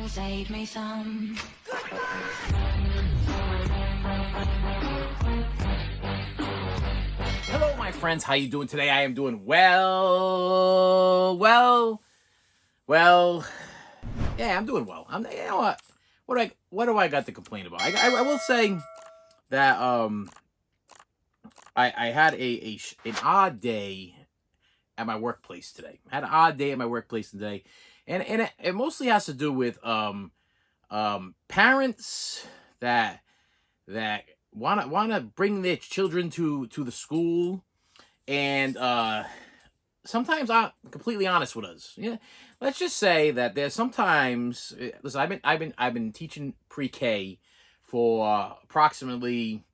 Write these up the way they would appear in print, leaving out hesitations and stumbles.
save me some. Hello, my friends. How you doing today? I am doing well. Yeah, I'm doing well. You know what? What do I got to complain about? I will say that I had an odd day at my workplace today. I had an odd day at my workplace today, and it mostly has to do with parents that wanna bring their children to the school, and sometimes I'm completely honest with us. Yeah, let's just say that there's sometimes. Listen, I've been teaching pre-K for approximately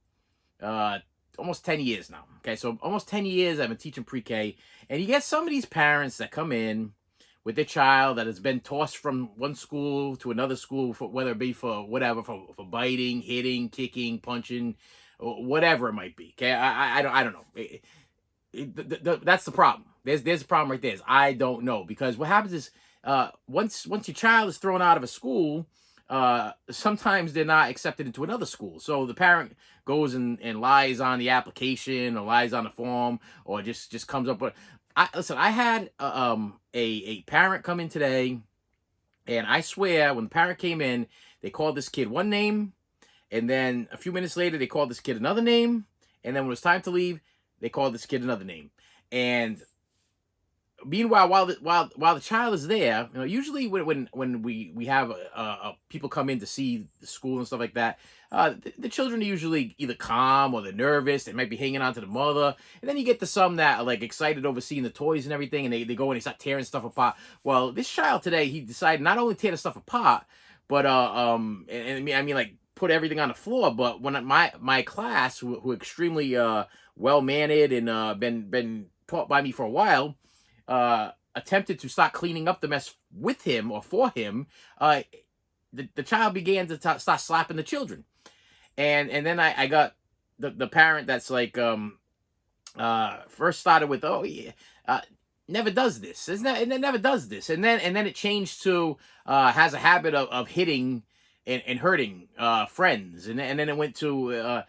uh almost 10 years now. Okay, so almost 10 years I've been teaching pre-K, and you get some of these parents that come in with their child that has been tossed from one school to another school, for whether it be for whatever, for biting, hitting, kicking, punching, or whatever it might be. Okay, I don't know. That's the problem. There's a problem right there. Is I don't know, because what happens is once your child is thrown out of a school, sometimes they're not accepted into another school. So the parent goes and lies on the application, or lies on the form, or just comes up with. I had a parent come in today, and I swear when the parent came in, they called this kid one name, and then a few minutes later they called this kid another name, and then when it was time to leave, they called this kid another name. And meanwhile, while the child is there, usually when we have people come in to see the school and stuff like that, the children are usually either calm or they're nervous. They might be hanging on to the mother, and then you get to some that are like excited over seeing the toys and everything, and they go and they start tearing stuff apart. Well, this child today, he decided not only to tear the stuff apart, but and I mean like put everything on the floor. But when my class, who are extremely well mannered and been taught by me for a while, attempted to start cleaning up the mess with him or for him, the child began to start slapping the children, and then I got the parent that's like first started with, oh yeah, never does this, isn't that, and it never does this, and then it changed to has a habit of hitting and hurting friends, and then it went to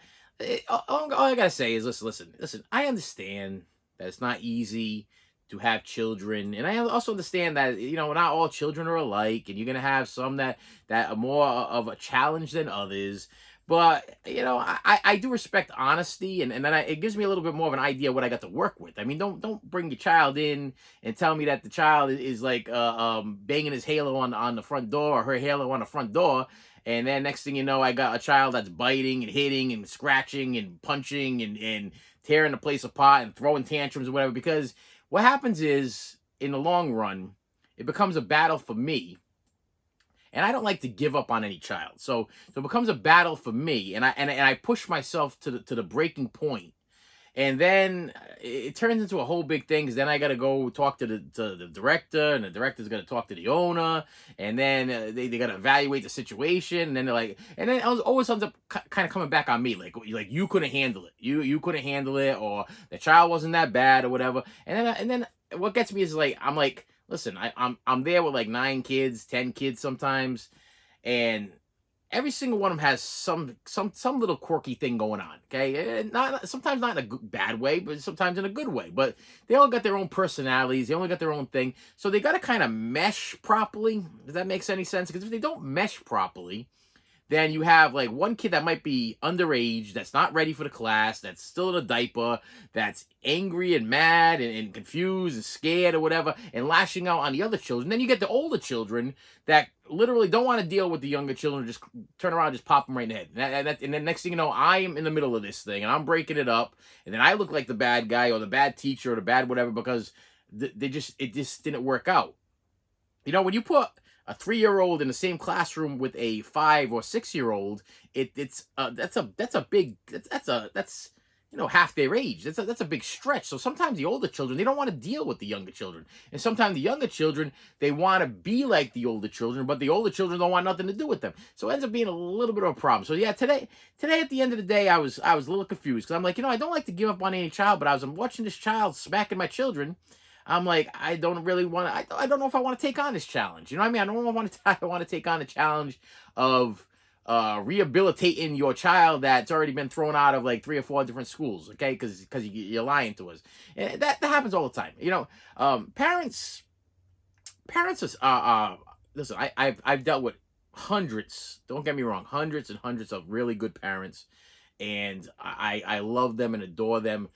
all I gotta say is listen. I understand that it's not easy to have children, and I also understand that not all children are alike, and you're gonna have some that are more of a challenge than others. But I do respect honesty, and then it gives me a little bit more of an idea what I got to work with. I mean, don't bring your child in and tell me that the child is like banging his halo on the front door, or her halo on the front door, and then next thing you know, I got a child that's biting and hitting and scratching and punching and tearing the place apart and throwing tantrums or whatever. Because what happens is, in the long run, it becomes a battle for me, and I don't like to give up on any child. So it becomes a battle for me, and I push myself to the breaking point, and then it turns into a whole big thing. Because then I got to go talk to the director, and the director's got to talk to the owner, and then they got to evaluate the situation, and then they're like, and then it always ends up kind of coming back on me, like you couldn't handle it, you couldn't handle it, or the child wasn't that bad or whatever, and then what gets me is like, I'm like, listen, I'm there with like 9 kids, 10 kids sometimes, and every single one of them has some little quirky thing going on. Okay, not sometimes not in a bad way, but sometimes in a good way. But they all got their own personalities. They only got their own thing, so they got to kind of mesh properly. Does that make any sense? Because if they don't mesh properly, then you have like one kid that might be underage, that's not ready for the class, that's still in a diaper, that's angry and mad and confused and scared or whatever, and lashing out on the other children. Then you get the older children that literally don't want to deal with the younger children, just turn around, just pop them right in the head. And then next thing you know, I am in the middle of this thing, and I'm breaking it up, and then I look like the bad guy or the bad teacher or the bad whatever, because it just didn't work out. When you put a 3-year-old in the same classroom with a 5 or 6-year-old, that's half their age. That's a big stretch. So sometimes the older children, they don't want to deal with the younger children, and sometimes the younger children, they want to be like the older children, but the older children don't want nothing to do with them. So it ends up being a little bit of a problem. So yeah, today at the end of the day, I was a little confused, because I'm like, I don't like to give up on any child, but I'm watching this child smacking my children. I'm like, I don't really want to. I don't know if I want to take on this challenge. You know what I mean? I don't want to. I want to take on the challenge of rehabilitating your child that's already been thrown out of like 3 or 4 different schools. Okay, because you're lying to us. And that happens all the time. You know, parents listen. I've dealt with hundreds. Don't get me wrong, hundreds and hundreds of really good parents, and I love them and adore them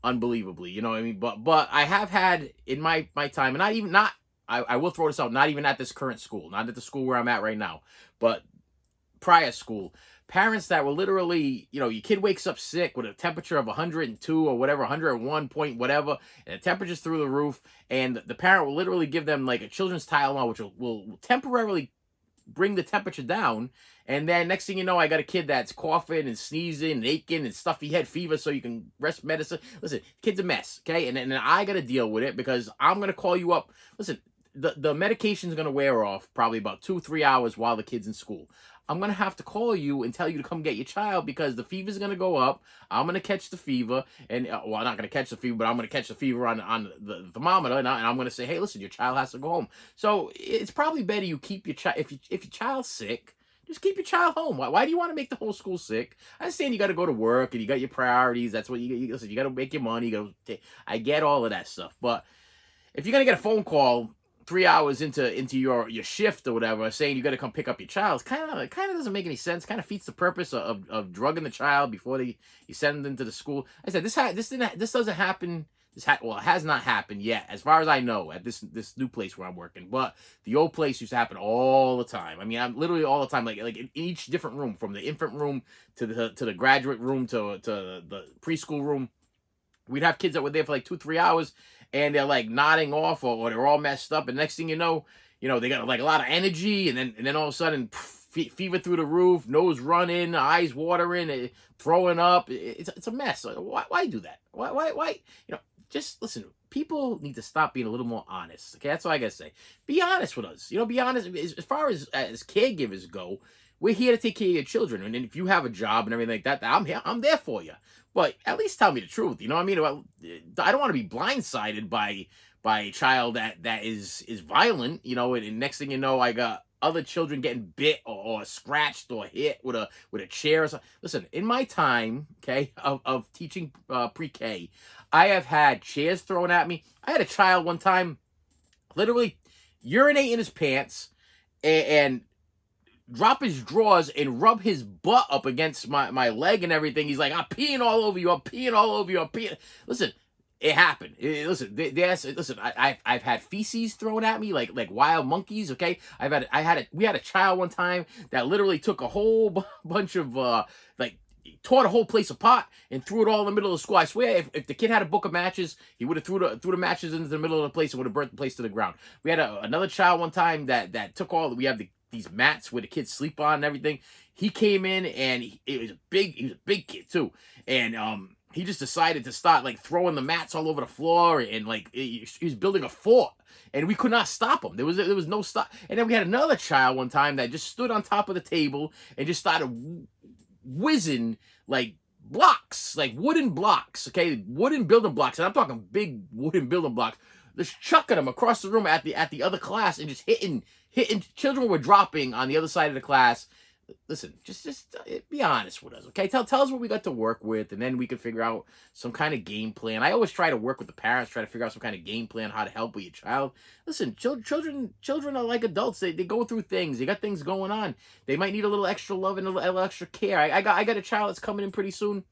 unbelievably. You know what I mean? But I have had in my time, and not I will throw this out, not even at this current school, not at the school where I'm at right now, but prior school, parents that were literally, you know, your kid wakes up sick with a temperature of 102 or whatever, 101 point whatever, and the temperature's through the roof, and the parent will literally give them like a children's Tylenol, which will temporarily bring the temperature down. And then next thing you know, I got a kid that's coughing and sneezing and aching and stuffy head fever, so you can rest medicine. Listen, kid's a mess, okay? And I got to deal with it because I'm going to call you up. Listen, the medication's going to wear off probably about 2-3 hours while the kid's in school. I'm going to have to call you and tell you to come get your child because the fever's going to go up. I'm going to catch the fever. And, well, I'm not going to catch the fever, but I'm going to catch the fever on the thermometer. And I'm going to say, hey, listen, your child has to go home. So it's probably better you keep your child. If your child's sick, just keep your child home. Why do you want to make the whole school sick? I understand you got to go to work and you got your priorities. That's what you listen. You got to make your money. I get all of that stuff. But if you're going to get a phone call 3 hours into your shift or whatever, saying you got to come pick up your child, kind of doesn't make any sense. Kind of defeats the purpose of drugging the child before you send them to the school. I said this doesn't happen. Well, it has not happened yet, as far as I know, at this new place where I'm working. But the old place used to happen all the time. I mean, I'm literally all the time, like in each different room, from the infant room to the graduate room to the preschool room. We'd have kids that were there for like 2-3 hours, and they're like nodding off, or they're all messed up. And next thing you know, they got like a lot of energy, and then all of a sudden, fever through the roof, nose running, eyes watering, throwing up. It's a mess. Why do that? Why? Just listen. People need to stop being a little more honest. Okay, that's all I gotta say. Be honest with us. Be honest. As far as caregivers go, we're here to take care of your children, and if you have a job and everything like that, I'm here. I'm there for you. But at least tell me the truth. You know what I mean? I don't want to be blindsided by a child that is violent. And next thing you know, I got other children getting bit or scratched or hit with a chair or something. Listen, in my time, okay, of teaching pre-K, I have had chairs thrown at me. I had a child one time literally urinate in his pants and drop his drawers and rub his butt up against my leg and everything. He's like, I'm peeing all over you. I'm peeing all over you. I'm peeing. Listen, it happened. Listen, I've had feces thrown at me like wild monkeys. Okay, we had a child one time that literally took a whole bunch of tore the whole place apart and threw it all in the middle of the school. I swear, if the kid had a book of matches, he would have threw the matches into the middle of the place and would have burnt the place to the ground. We had another child one time that took we have these mats where the kids sleep on and everything. He came in and he was a big kid too, and he just decided to start like throwing the mats all over the floor, and like he was building a fort, and we could not stop him. There was no stop. And then we had another child one time that just stood on top of the table and just started whizzing like blocks, like wooden blocks, okay, wooden building blocks, and I'm talking big wooden building blocks, just chucking them across the room at the other class and just hitting. Children were dropping on the other side of the class. Listen, just be honest with us, okay? Tell us what we got to work with, and then we can figure out some kind of game plan. I always try to work with the parents, try to figure out some kind of game plan, how to help with your child. Listen, children are like adults. They go through things. They got things going on. They might need a little extra love and a little extra care. I got a child that's coming in pretty soon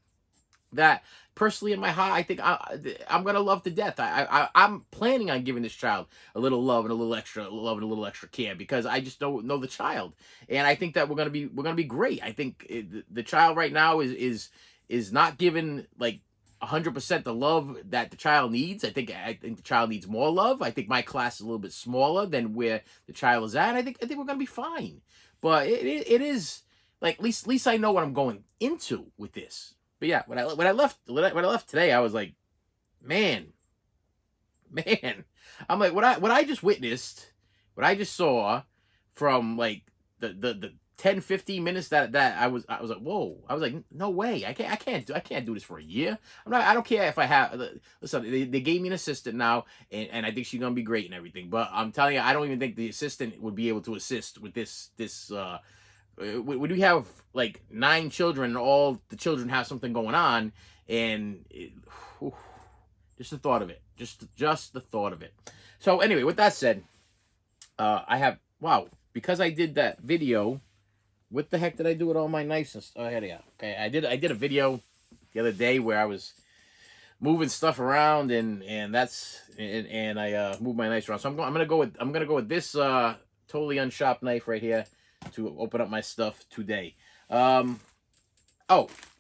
that personally in my heart, I think I'm gonna love to death. I'm planning on giving this child a little love and a little extra love and a little extra care because I just don't know the child, and I think that we're gonna be great. I think the child right now is not given like 100% the love that the child needs. I think the child needs more love. I think my class is a little bit smaller than where the child is at. And I think we're gonna be fine. But it is like at least I know what I'm going into with this. But yeah, when I left today, I was like, man, I'm like what I just witnessed, what I just saw from like the 10, 15 minutes that I was like, whoa. I was like, no way. I can't do this for a year. I don't care if I have listen, they gave me an assistant now, and I think she's gonna be great and everything. But I'm telling you, I don't even think the assistant would be able to assist with this when we have like 9 children and all the children have something going on, and whew, just the thought of it, just the thought of it. So anyway, with that said, I have, wow, because I did that video. What the heck did I do with all my knives? Oh, here they are. Okay, I did a video the other day where I was moving stuff around, and I moved my knives around. So I'm gonna go with this totally unshopped knife right here to open up my stuff today. Oh,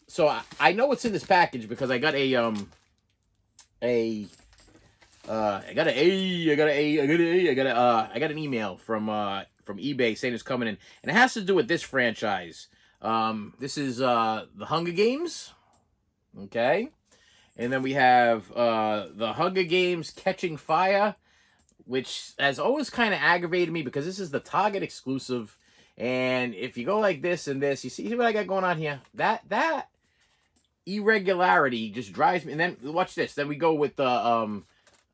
so I know what's in this package because I got I got an email from eBay saying it's coming in, and it has to do with this franchise. This is the Hunger Games, okay, and then we have the Hunger Games Catching Fire, which has always kind of aggravated me because this is the Target exclusive, and if you go like this and this, you see what I got going on here. That irregularity just drives me. And then watch this. Then we go with the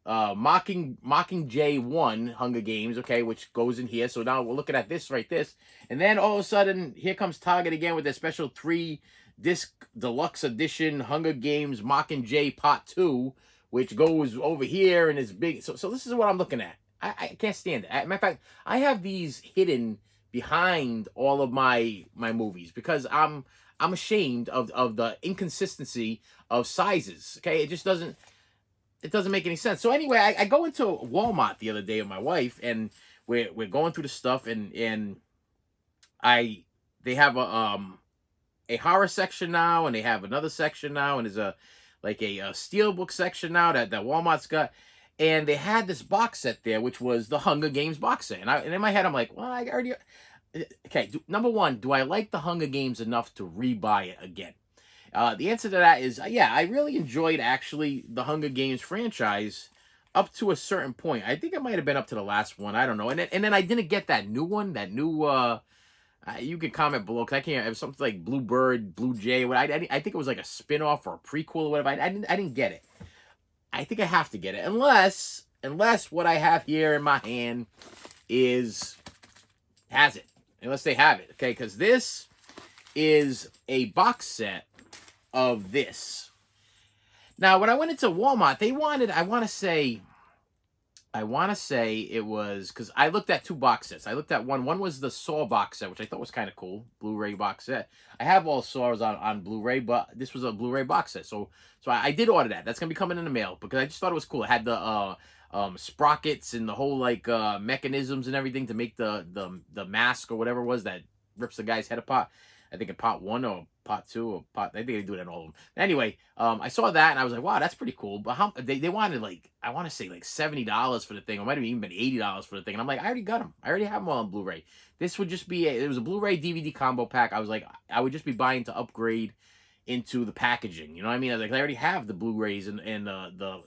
Mockingjay 1 Hunger Games, okay, which goes in here. So now we're looking at this right this. And then all of a sudden, here comes Target again with their special 3-disc deluxe edition Hunger Games Mockingjay Part 2, which goes over here and is big. So this is what I'm looking at. I can't stand it. Matter of fact, I have these hidden behind all of my movies because I'm ashamed of the inconsistency of sizes. Okay, it just doesn't make any sense. So anyway, I go into Walmart the other day with my wife, and we're going through the stuff, and they have a horror section now, and they have another section now, and there's a steelbook section now that Walmart's got, and they had this box set there, which was the Hunger Games box set, and in my head I'm like, well, I already. Okay, number one, do I like the Hunger Games enough to rebuy it again? The answer to that is, yeah, I really enjoyed actually the Hunger Games franchise up to a certain point. I think it might have been up to the last one. I don't know. And then I didn't get that new one, you can comment below because I can't. It was something like Bluebird, Blue Jay. I think it was like a spin-off or a prequel or whatever. I didn't get it. I think I have to get it unless what I have here in my hand has it. Unless they have it, okay? Because this is a box set of this. Now, when I went into Walmart, they wanted, I want to say it was, because I looked at 2 box sets. I looked at one was the Saw box set, which I thought was kind of cool, Blu-ray box set. I have all Saws on Blu-ray, but this was a Blu-ray box set. So I did order that. That's going to be coming in the mail because I just thought it was cool. It had the sprockets and the whole mechanisms and everything to make the mask or whatever it was that rips the guy's head apart. I think in part 1 or part 2 or I think they do that in all of them. Anyway, I saw that and I was like, wow, that's pretty cool. But how they wanted I want to say $70 for the thing, or might have even been $80 for the thing. And I'm like, I already got them. I already have them all on Blu-ray. This would just be it was a Blu-ray DVD combo pack. I was like, I would just be buying to upgrade into the packaging, you know what I mean? I was like, I already have the Blu-rays and the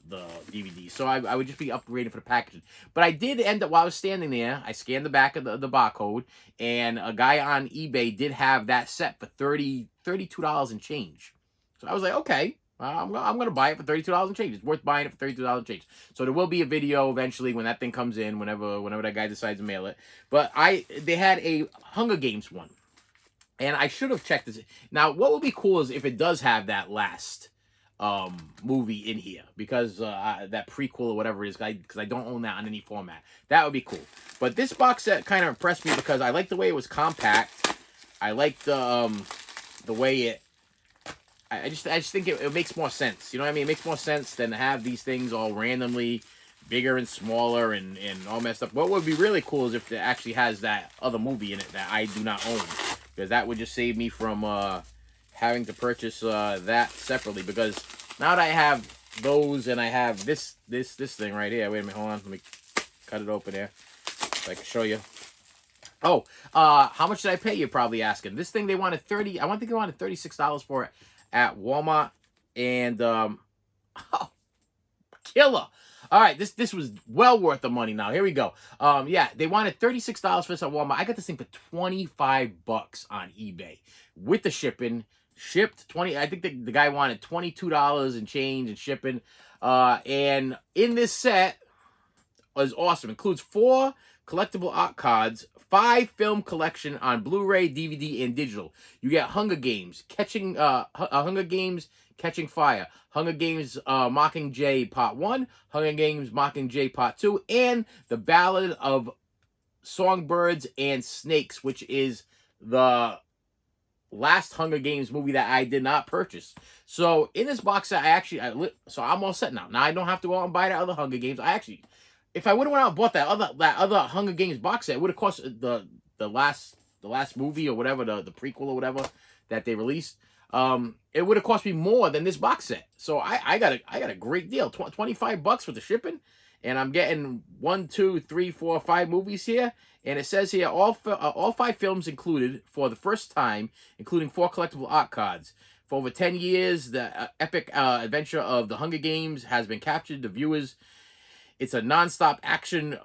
DVDs, so I would just be upgrading for the packaging. But I did end up, while I was standing there, I scanned the back of the barcode, and a guy on eBay did have that set for $32 and change. So I was like, okay, I'm gonna buy it for $32 and change. It's worth buying it for $32 and change. So there will be a video eventually when that thing comes in, whenever that guy decides to mail it. But they had a Hunger Games one. And I should have checked this. Now, what would be cool is if it does have that last movie in here. Because that prequel or whatever it is. Because I don't own that on any format. That would be cool. But this box set kind of impressed me because I liked the way it was compact. I liked the way it... I just think it makes more sense. You know what I mean? It makes more sense than to have these things all randomly bigger and smaller and all messed up. What would be really cool is if it actually has that other movie in it that I do not own. Because that would just save me from having to purchase that separately. Because now that I have those and I have this thing right here. Wait a minute, hold on. Let me cut it open here so I can show you. Oh, how much did I pay? You're probably asking. This thing they wanted I think they wanted $36 for it at Walmart. And oh, killer. All right, this was well worth the money. Now here we go. Yeah, they wanted $36 for this at Walmart. I got this thing for $25 on eBay with the shipping. Shipped 20. I think the guy wanted $22 and change and shipping. And in this set is awesome. Includes 4 collectible art cards, 5 film collection on Blu-ray, DVD, and digital. You get Hunger Games, Hunger Games Catching Fire, Hunger Games Mockingjay Part 1, Hunger Games Mockingjay Part 2, and The Ballad of Songbirds and Snakes, which is the last Hunger Games movie that I did not purchase. So in this box set, so I'm all set now. Now I don't have to go out and buy the other Hunger Games. If I would have went out and bought that other Hunger Games box set, it would have cost the last movie or whatever, the prequel or whatever that they released. It would have cost me more than this box set. So I got a great deal. $25 for the shipping, and I'm getting 1, 2, 3, 4, 5 movies here. And it says here all 5 films included for the first time, including 4 collectible art cards. For over 10 years, the epic adventure of the Hunger Games has been captured to viewers. It's a non-stop action,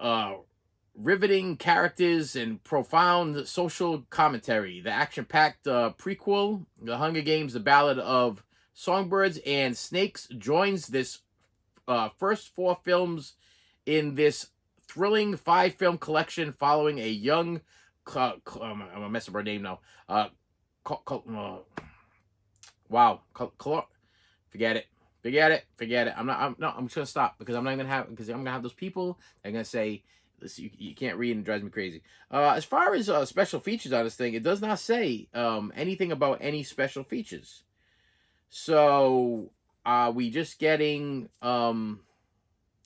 riveting characters and profound social commentary. The action-packed prequel, The Hunger Games: The Ballad of Songbirds and Snakes, joins this first 4 films in this thrilling 5-film collection following a young, I'm gonna mess up her name now. Forget it. I'm just gonna stop because I'm gonna have those people. They're gonna say, "Listen, you can't read," and it drives me crazy. As far as special features on this thing, it does not say anything about any special features. So, are we just getting? Am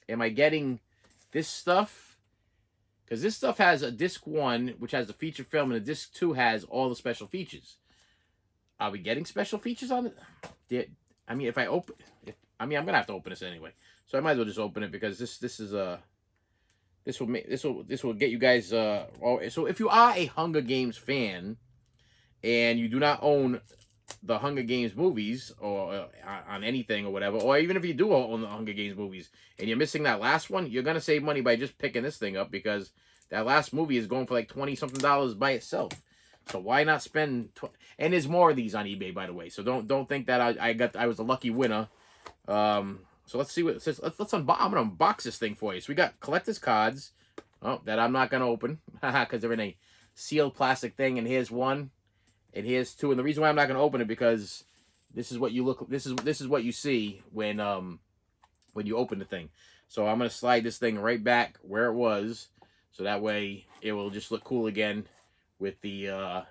I getting this stuff? Because this stuff has a disc 1, which has the feature film, and a disc 2 has all the special features. Are we getting special features on it? I mean, I'm gonna have to open this anyway, so I might as well just open it because this will get you guys. So if you are a Hunger Games fan and you do not own the Hunger Games movies or on anything or whatever, or even if you do own the Hunger Games movies and you're missing that last one, you're gonna save money by just picking this thing up because that last movie is going for like $20-something by itself. So why not spend? And there's more of these on eBay, by the way. So don't think that I was a lucky winner. So let's see what it says. I'm gonna unbox this thing for you. So we got collector's cards. Oh, that I'm not gonna open because they're in a sealed plastic thing. And here's 1, and here's 2. And the reason why I'm not gonna open it because this is what you look. This is what you see when you open the thing. So I'm gonna slide this thing right back where it was, so that way it will just look cool again with the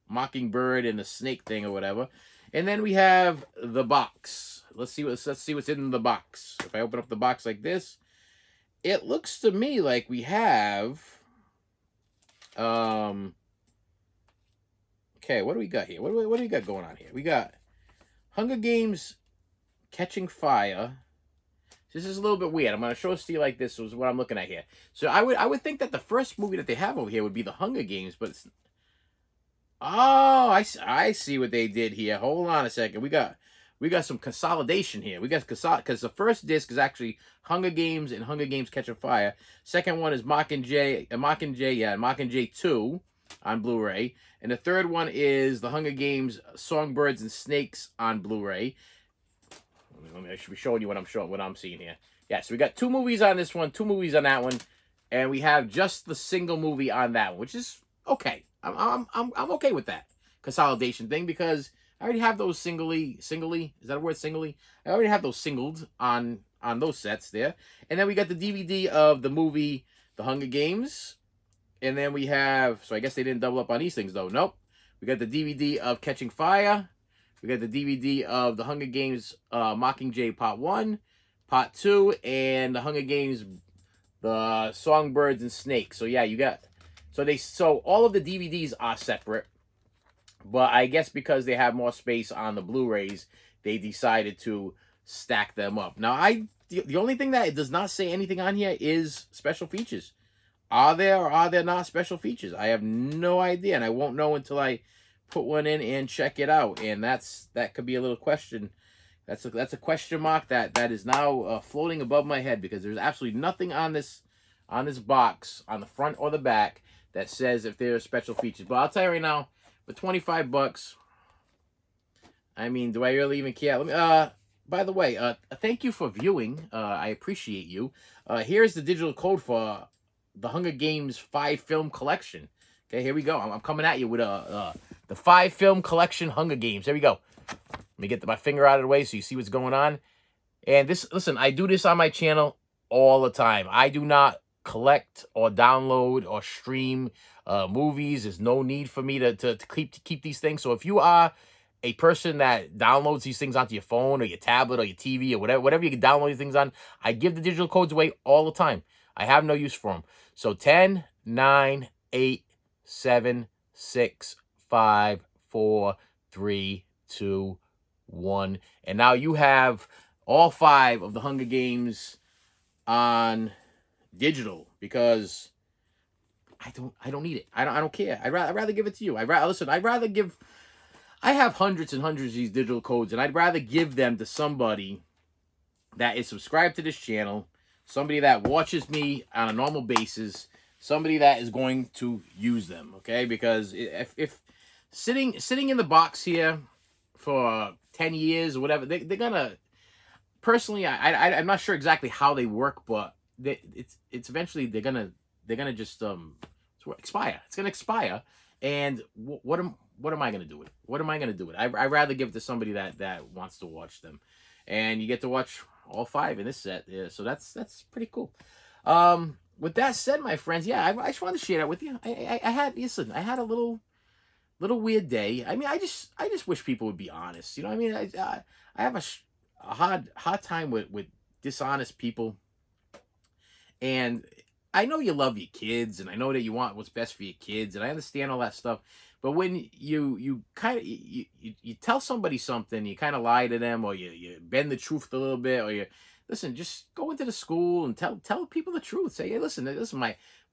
mockingbird and the snake thing or whatever. And then we have the box. Let's see what's in the box. If I open up the box like this, it looks to me like we have okay, what do we got here? What do we got going on here? We got Hunger Games Catching Fire. This is a little bit weird. I'm going to show it to you like this. Is what I'm looking at here. So I would think that the first movie that they have over here would be the Hunger Games, but it's... Oh, I see what they did here. Hold on a second. We got some consolidation here. We got because the first disc is actually Hunger Games and Hunger Games Catching Fire. Second one is Mockingjay 2 on Blu-ray, and the third one is the Hunger Games Songbirds and Snakes on Blu-ray. I should be showing you what I'm seeing here. Yeah, so we got 2 movies on this one, 2 movies on that one, and we have just the single movie on that one, which is okay. I'm okay with that consolidation thing because I already have those singly. Is that a word, singly? I already have those singled on those sets there. And then we got the DVD of the movie The Hunger Games. And then we have, so I guess they didn't double up on these things though. Nope. We got the DVD of Catching Fire. We got the DVD of The Hunger Games Mockingjay Part 1, Part 2, and The Hunger Games The Songbirds and Snakes. So yeah, you got... So all of the DVDs are separate, but I guess because they have more space on the Blu-rays, they decided to stack them up. Now, the only thing that it does not say anything on here is special features. Are there or are there not special features? I have no idea, and I won't know until I put one in and check it out. And that could be a little question That's a question mark that is now floating above my head, because there's absolutely nothing on this box on the front or the back that says if there are special features. But I'll tell you right now, for 25 bucks, I mean, do I really even care? Let me by the way, thank you for viewing. I appreciate you. Here's the digital code for the Hunger Games 5 film collection. Okay, here we go. I'm coming at you with the 5 film collection Hunger Games. Here we go. Let me get my finger out of the way so you see what's going on. And this, listen, I do this on my channel all the time. I do not collect or download or stream movies. There's no need for me to keep these things. So if you are a person that downloads these things onto your phone or your tablet or your TV or whatever you can download these things on, I give the digital codes away all the time. I have no use for them. So 10, 9, 8, 7, 6, 5, 4, 3, 2, 1. And now you have all 5 of the Hunger Games on digital, because I don't need it. I don't care. I'd rather give it to you. I have hundreds and hundreds of these digital codes, and I'd rather give them to somebody that is subscribed to this channel, somebody that watches me on a normal basis, somebody that is going to use them, okay? Because if sitting in the box here for 10 years or whatever, they're gonna, personally, I'm not sure exactly how they work, but it's eventually they're gonna just expire. It's gonna expire, and what am I gonna do with it? What am I gonna do with it? I'd rather give it to somebody that wants to watch them, and you get to watch all 5 in this set. Yeah, so that's pretty cool. With that said, my friends, yeah, I just wanted to share that with you. I had a little weird day. I mean, I just wish people would be honest. You know what I mean? I have a hard time with dishonest people. And I know you love your kids, and I know that you want what's best for your kids, and I understand all that stuff. But when you kind of you tell somebody something, you kind of lie to them, or you bend the truth a little bit, or you listen, just go into the school and tell people the truth. Say, hey, listen,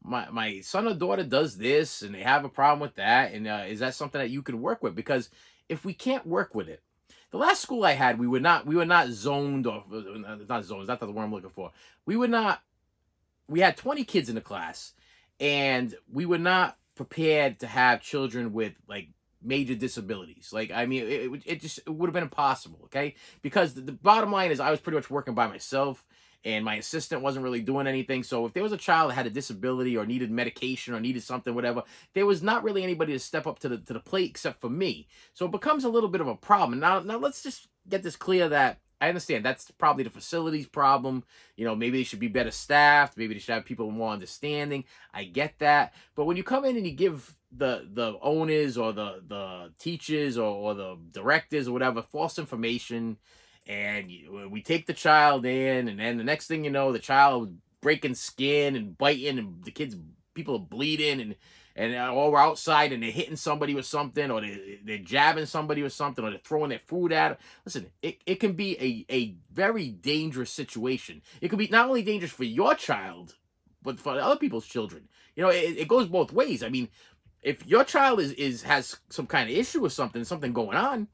my son or daughter does this, and they have a problem with that, and is that something that you can work with? Because if we can't work with it, the last school I had, we were not zoned, or not zoned. That's not the word I'm looking for. We had 20 kids in the class, and we were not prepared to have children with like major disabilities. Like, I mean, it would have been impossible. Okay. Because the bottom line is I was pretty much working by myself, and my assistant wasn't really doing anything. So if there was a child that had a disability or needed medication or needed something, whatever, there was not really anybody to step up to the plate except for me. So it becomes a little bit of a problem. Now let's just get this clear that I understand that's probably the facilities problem. You know, maybe they should be better staffed. Maybe they should have people more understanding. I get that. But when you come in and you give the owners or the teachers or the directors or whatever false information, and we take the child in, and then the next thing you know, the child breaking skin and biting, and people are bleeding, or we're outside and they're hitting somebody with something, or they're jabbing somebody with something, or they're throwing their food at them. Listen, it can be a very dangerous situation. It could be not only dangerous for your child, but for other people's children. You know, it goes both ways. I mean, if your child has some kind of issue or something going on,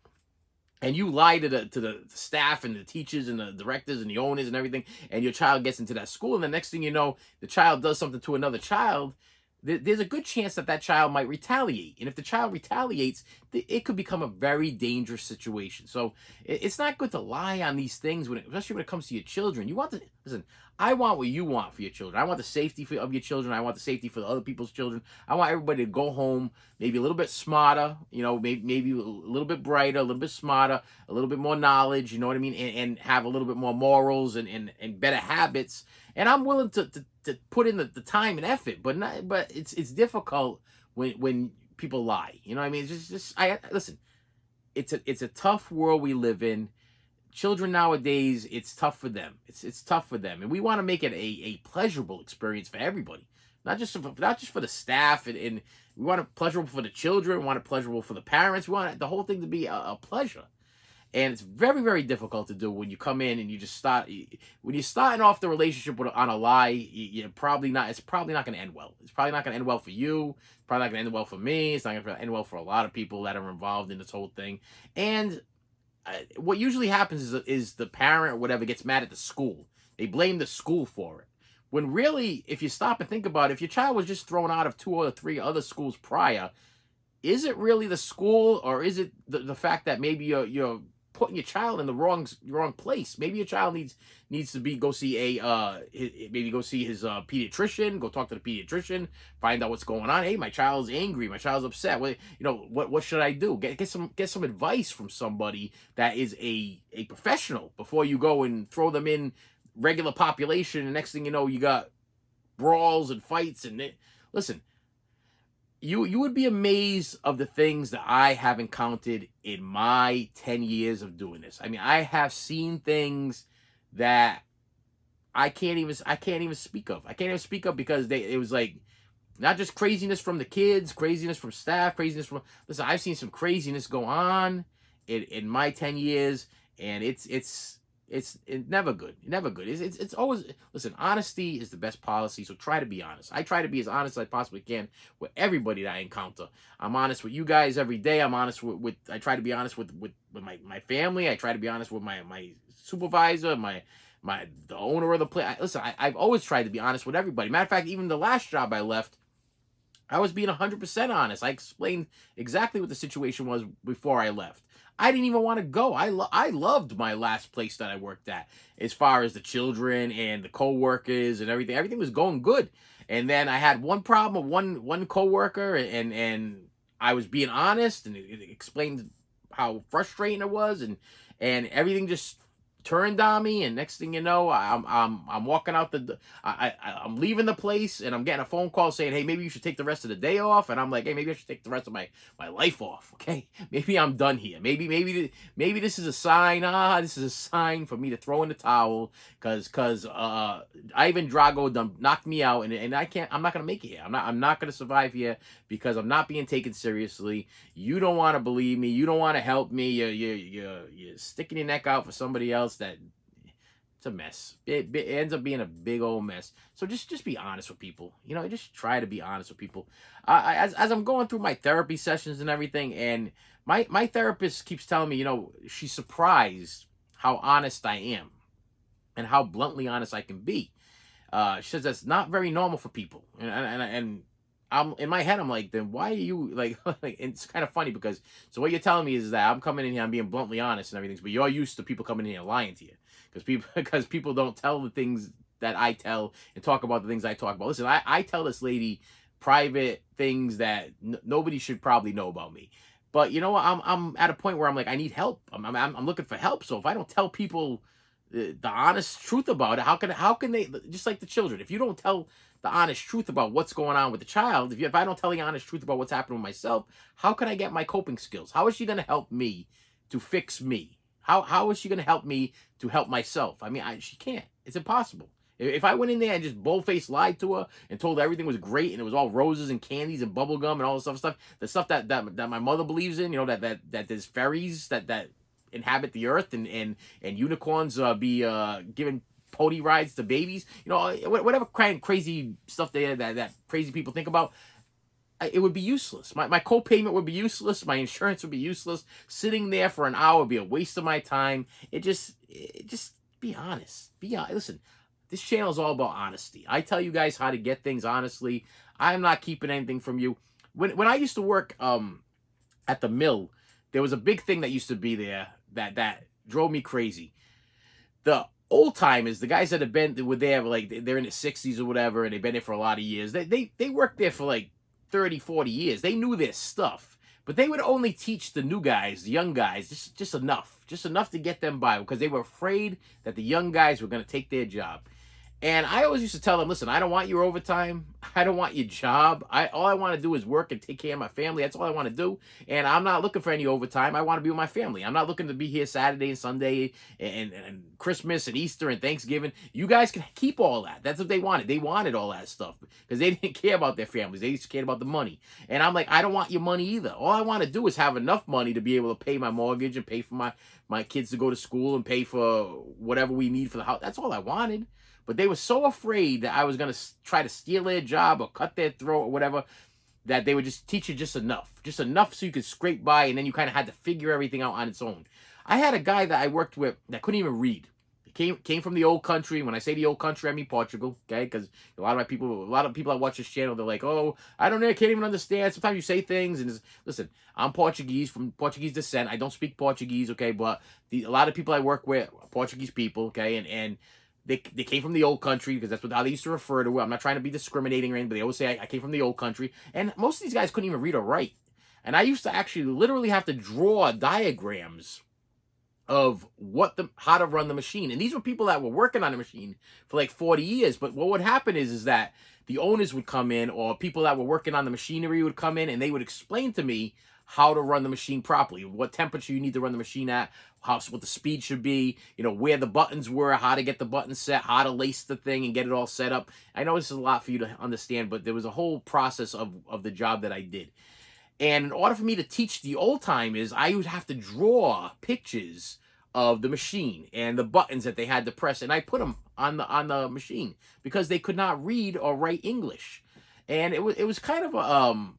and you lie to the staff and the teachers and the directors and the owners and everything, and your child gets into that school, and the next thing you know, the child does something to another child, there's a good chance that child might retaliate. And if the child retaliates, it could become a very dangerous situation. So it's not good to lie on these things, especially when it comes to your children. You want to, listen, I want what you want for your children. I want the safety of your children. I want the safety for the other people's children. I want everybody to go home maybe a little bit smarter, you know, maybe a little bit brighter, a little bit smarter, a little bit more knowledge, you know what I mean? And have a little bit more morals and better habits. And I'm willing to put in the time and effort, but it's difficult when people lie. You know what I mean? Listen, it's a tough world we live in. Children nowadays, it's tough for them. It's tough for them, and we want to make it a pleasurable experience for everybody, not just for the staff, and we want it pleasurable for the children. We want it pleasurable for the parents. We want the whole thing to be a pleasure. And it's very, very difficult to do when you come in and you just when you're starting off the relationship on a lie. It's probably not going to end well. It's probably not going to end well for you. It's probably not going to end well for me. It's not going to end well for a lot of people that are involved in this whole thing. And what usually happens is the parent or whatever gets mad at the school. They blame the school for it. When really, if you stop and think about it, if your child was just thrown out of 2 or 3 other schools prior, is it really the school, or is it the fact that maybe you're putting your child in the wrong place? Maybe your child needs to be go see maybe go see his pediatrician, go talk to the pediatrician, find out what's going on. Hey, my child's angry, my child's upset. What should I do? Get some advice from somebody that is a professional before you go and throw them in regular population. And next thing you know, you got brawls and fights. Listen, you would be amazed of the things that I have encountered in my 10 years of doing this. I mean, I have seen things that I can't even speak of. I can't even speak of because it was like not just craziness from the kids, craziness from staff, craziness from listen, I've seen some craziness go on in my 10 years, and it's never good. Never good. It's always, listen, honesty is the best policy. So try to be honest. I try to be as honest as I possibly can with everybody that I encounter. I'm honest with you guys every day. I'm honest with I try to be honest with my family. I try to be honest with my supervisor, the owner of the place. Listen, I've always tried to be honest with everybody. Matter of fact, even the last job I left, I was being 100% honest. I explained exactly what the situation was before I left. I didn't even want to go. I loved my last place that I worked at, as far as the children and the co-workers and everything. Everything was going good. And then I had one problem with one co-worker, and I was being honest, and it explained how frustrating it was, and everything just turned on me. And next thing you know, I'm walking out I'm leaving the place, and I'm getting a phone call saying, hey, maybe you should take the rest of the day off. And I'm like, hey, maybe I should take the rest of my life off. Okay, maybe I'm done here. Maybe this is a sign. This is a sign for me to throw in the towel, because Ivan Drago done knocked me out, and I'm not gonna make it here. I'm not gonna survive here because I'm not being taken seriously. You don't want to believe me. You don't want to help me. You're sticking your neck out for somebody else. That it's a mess. It ends up being a big old mess. So just be honest with people. Just try to be honest with people. As I'm going through my therapy sessions and everything, and my therapist keeps telling me, she's surprised how honest I am and how bluntly honest I can be. She says that's not very normal for people, and I'm in my head. I'm like, then why are you like? It's kind of funny because so what you're telling me is that I'm coming in here, I'm being bluntly honest and everything, but you're used to people coming in here lying to you because people don't tell the things that I tell and talk about the things I talk about. Listen, I tell this lady private things that nobody should probably know about me. But you know what? I'm at a point where I'm like, I need help. I'm looking for help. So if I don't tell people the honest truth about it, how can they, just like the children, if you don't tell the honest truth about what's going on with the child, if I don't tell the honest truth about what's happening with myself, how can I get my coping skills? How is she going to help me to fix me? How is she going to help me to help myself? I mean, she can't. It's impossible. If I went in there and just bold-faced lied to her and told her everything was great and it was all roses and candies and bubble gum and all this stuff, the stuff that my mother believes in, that there's fairies that inhabit the earth, and unicorns be giving pony rides to babies, whatever kind of crazy stuff that crazy people think about, it would be useless. My co-payment would be useless. My insurance would be useless. Sitting there for an hour would be a waste of my time. It just be honest. Listen, this channel is all about honesty. I tell you guys how to get things honestly. I'm not keeping anything from you. When I used to work at the mill, there was a big thing that used to be there that drove me crazy. The old timers, the guys that were there, like they're in the 60s or whatever, and they've been there for a lot of years. They worked there for like 30, 40 years. They knew their stuff, but they would only teach the new guys, the young guys, just enough to get them by, because they were afraid that the young guys were going to take their job. And I always used to tell them, listen, I don't want your overtime. I don't want your job. All I want to do is work and take care of my family. That's all I want to do. And I'm not looking for any overtime. I want to be with my family. I'm not looking to be here Saturday and Sunday and Christmas and Easter and Thanksgiving. You guys can keep all that. That's what they wanted. They wanted all that stuff because they didn't care about their families. They just cared about the money. And I'm like, I don't want your money either. All I want to do is have enough money to be able to pay my mortgage and pay for my kids to go to school and pay for whatever we need for the house. That's all I wanted. But they were so afraid that I was going to try to steal their job or cut their throat or whatever. that they would just teach you just enough so you could scrape by, and then you kind of had to figure everything out on its own. I had a guy that I worked with that couldn't even read. He came from the old country. When I say the old country, I mean Portugal. Okay, because a lot of people that watch this channel, they're like, "Oh, I don't know, I can't even understand." Sometimes you say things, and listen, I'm Portuguese, from Portuguese descent. I don't speak Portuguese, okay, but a lot of people I work with are Portuguese people, okay, and they came from the old country because that's how they used to refer to it. I'm not trying to be discriminating or anything, but they always say I came from the old country, and most of these guys couldn't even read or write. And I used to actually literally have to draw diagrams of how to run the machine. And these were people that were working on the machine for like 40 years. But what would happen is that the owners would come in, or people that were working on the machinery would come in, and they would explain to me how to run the machine properly, what temperature you need to run the machine at, what the speed should be, where the buttons were, how to get the buttons set, how to lace the thing and get it all set up. I know this is a lot for you to understand, but there was a whole process of the job that I did. And in order for me to teach the old timers, I would have to draw pictures of the machine and the buttons that they had to press, and I put them on the machine because they could not read or write English. And it was kind of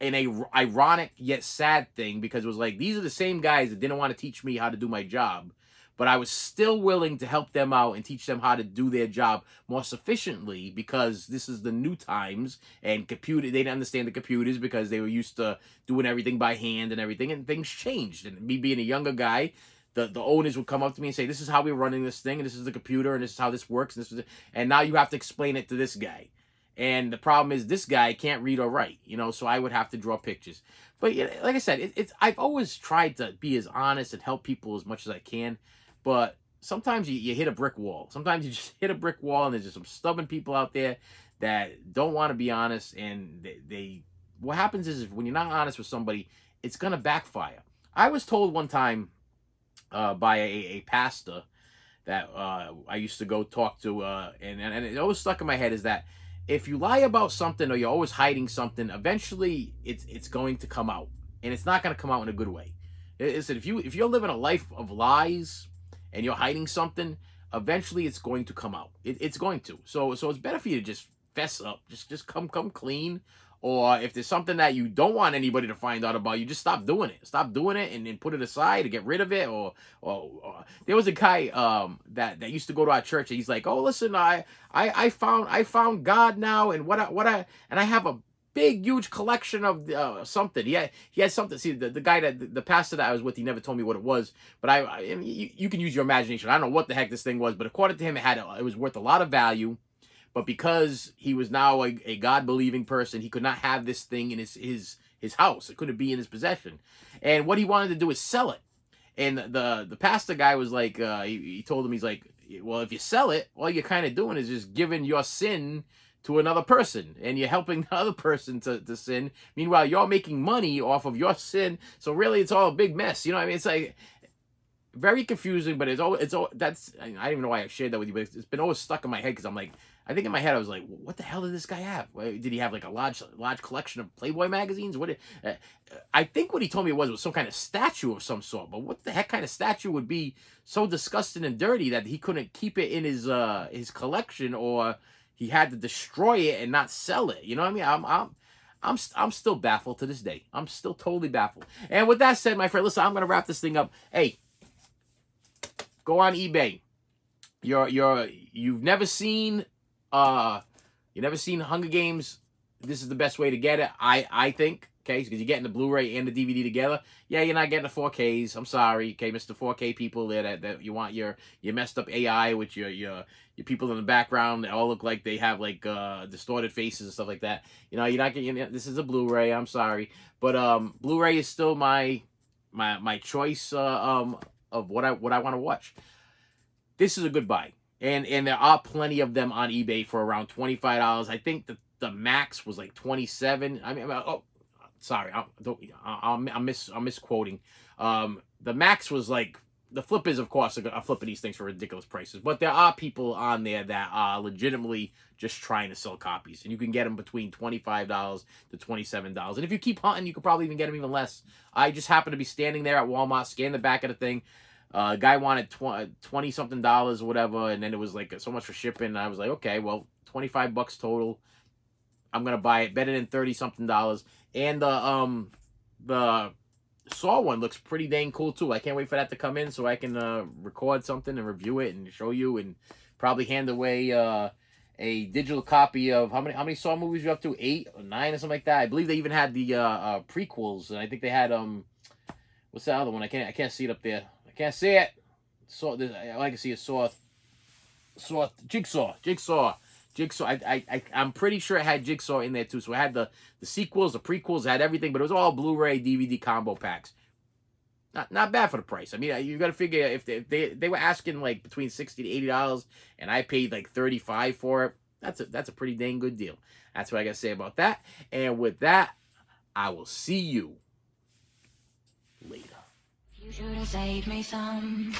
an ironic yet sad thing, because it was like, these are the same guys that didn't want to teach me how to do my job, but I was still willing to help them out and teach them how to do their job more sufficiently, because this is the new times, and they didn't understand the computers because they were used to doing everything by hand and everything, and things changed. And me being a younger guy, the owners would come up to me and say, "This is how we're running this thing, and this is the computer, and this is how this works, and now you have to explain it to this guy." And the problem is, this guy can't read or write, so I would have to draw pictures. But yeah, like I said, I've always tried to be as honest and help people as much as I can. But sometimes you hit a brick wall. Sometimes you just hit a brick wall, and there's just some stubborn people out there that don't want to be honest. And what happens is, when you're not honest with somebody, it's going to backfire. I was told one time by a pastor that I used to go talk to, and it always stuck in my head, is that if you lie about something, or you're always hiding something, eventually it's going to come out, and it's not going to come out in a good way. Listen, if you're living a life of lies and you're hiding something, eventually it's going to come out. It's going to. So it's better for you to just fess up, just come clean. Or if there's something that you don't want anybody to find out about, you just stop doing it. Stop doing it, and then put it aside to get rid of it. Or there was a guy that used to go to our church, and he's like, "Oh, listen, I found God now, and I have a big huge collection of something." He had something. See, the guy the pastor that I was with, he never told me what it was, but I mean, you can use your imagination. I don't know what the heck this thing was, but according to him, it was worth a lot of value. But because he was now a God-believing person, he could not have this thing in his house. It couldn't be in his possession. And what he wanted to do is sell it. And the pastor guy was like, he told him, he's like, "Well, if you sell it, all you're kind of doing is just giving your sin to another person, and you're helping the other person to sin. Meanwhile, you're making money off of your sin. So really, it's all a big mess." You know what I mean? It's like very confusing, but it's all that's, I don't even know why I shared that with you, but it's been always stuck in my head, because I'm like, I think in my head I was like, what the hell did this guy have? Did he have like a large collection of Playboy magazines? I think what he told me was some kind of statue of some sort. But what the heck kind of statue would be so disgusting and dirty that he couldn't keep it in his collection, or he had to destroy it and not sell it? You know what I mean? I'm still baffled to this day. I'm still totally baffled. And with that said, my friend, listen, I'm gonna wrap this thing up. Hey, go on eBay. You've never seen Hunger Games. This is the best way to get it, I think. Okay, because you're getting the Blu-ray and the DVD together. Yeah, you're not getting the 4Ks. I'm sorry, okay, Mr. 4K people there that you want your messed up AI with your people in the background that all look like they have like distorted faces and stuff like that. You're not getting. This is a Blu-ray. I'm sorry, but Blu-ray is still my choice of what I want to watch. This is a good buy. And there are plenty of them on eBay for around $25. I think the max was like 27. I mean, sorry, I'm misquoting. The max was like, the flip is, of course, are flipping these things for ridiculous prices. But there are people on there that are legitimately just trying to sell copies, and you can get them between $25 to $27. And if you keep hunting, you could probably even get them even less. I just happened to be standing there at Walmart, scanning the back of the thing. Guy wanted $20 something or whatever, and then it was like so much for shipping. And I was like, okay, well, $25 total. I'm gonna buy it. Better than $30-something. And the Saw one looks pretty dang cool too. I can't wait for that to come in so I can record something and review it and show you, and probably hand away a digital copy of how many Saw movies you up to? 8 or 9 or something like that. I believe they even had the prequels, and I think they had what's that other one? I can't see it up there. I can't see it. Saw. I can see a Saw. Jigsaw. I'm pretty sure it had Jigsaw in there too. So it had the sequels, the prequels, it had everything, but it was all Blu-ray DVD combo packs. Not bad for the price. I mean, you got to figure if they were asking like between $60 to $80, and I paid like $35 for it. That's a pretty dang good deal. That's what I got to say about that. And with that, I will see you later. You should have saved me some.